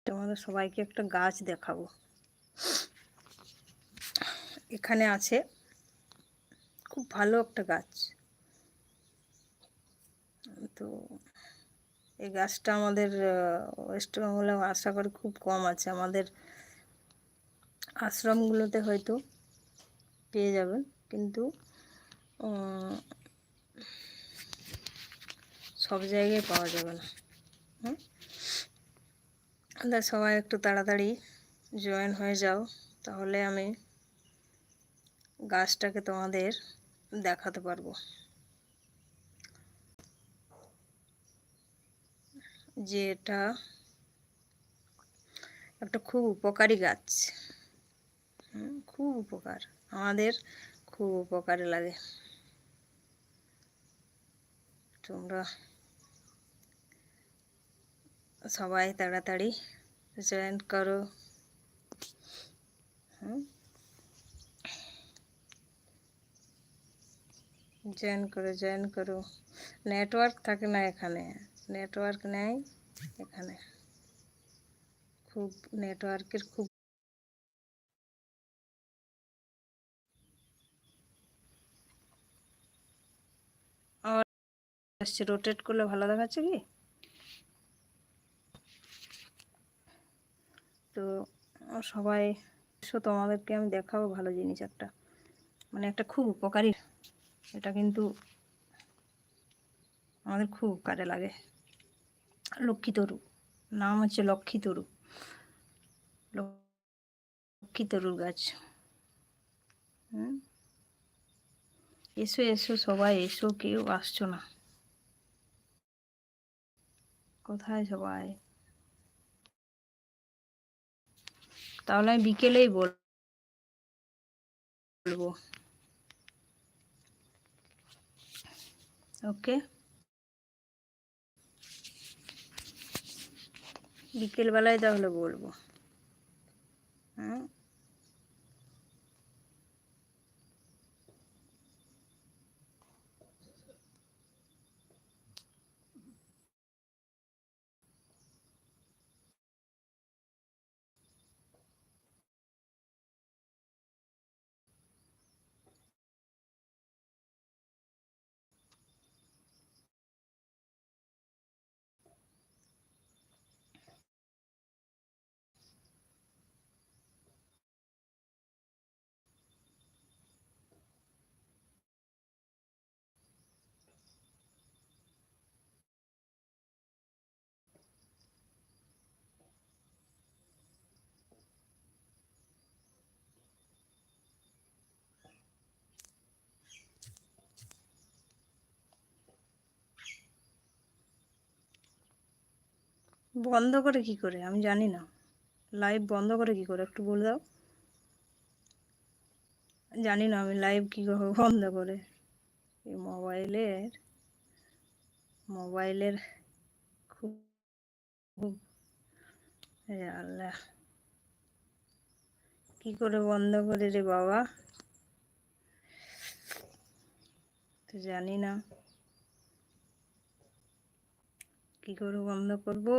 তোমাদের সবাইকে একটা গাছ দেখাবো। এখানে আছে খুব ভালো একটা গাছ। তো এই গাছটা আমাদের ওয়েস্ট বেঙ্গলে আশা করি খুব কম আছে। আমাদের আশ্রমগুলোতে হয়তো পেয়ে যাবেন, কিন্তু সব জায়গায় পাওয়া যাবে না। সবাই একটু তাড়াতাড়ি জয়েন হয়ে যাও, তাহলে আমি গাছটাকে তোমাদের দেখাতে পারবো যে এটা একটা খুব উপকারী গাছ। খুব উপকার, আমাদের খুব উপকারে লাগে। তোমরা সবাই তাড়াতাড়ি জয়েন করো। জয়েন করো। নেটওয়ার্ক থাকে না এখানে, নেটওয়ার্ক নেই এখানে, খুব নেটওয়ার্কের খুব আসছে। রোটেট করলে ভালো দেখাচ্ছে কি? তো সবাই তোমাদেরকে আমি দেখাবো ভালো জিনিস একটা, মানে একটা খুব উপকারী। এটা কিন্তু আমাদের খুব উপকারে লাগে। লক্ষ্মীতরু, নাম হচ্ছে লক্ষ্মীতরু, লক্ষ্মীতরুর গাছ। এসো এসো সবাই এসো, কেউ আসছো না, কোথায় সবাই? তাহলে আমি বিকেলেই বলবো। ওকে, বিকেলবেলায় তাহলে বলবো। বন্ধ করে কি করে আমি জানি না, লাইভ বন্ধ করে কি করে একটু বলে দাও। জানি না আমি লাইভ কি করে বন্ধ করে। এই মোবাইলের খুব আল্লাহ, কি করে বন্ধ করে রে বাবা, তো জানি না কি করে বন্ধ করবো।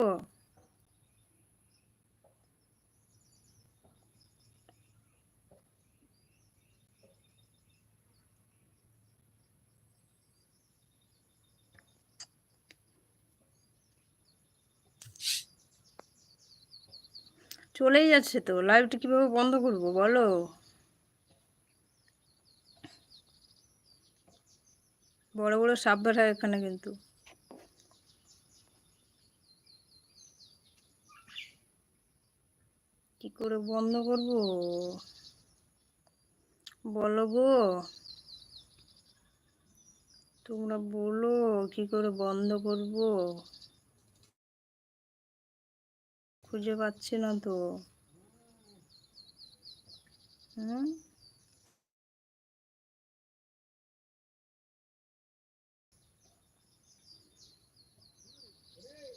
চলেই যাচ্ছে তো, লাইভটা কিভাবে বন্ধ করবো বলো? বড় বড় সাপ বের হয় এখানে, কিন্তু কি করে বন্ধ করবো বলো গো, তোমরা বলো কি করে বন্ধ করবো, খুঁজে পাচ্ছি না তো।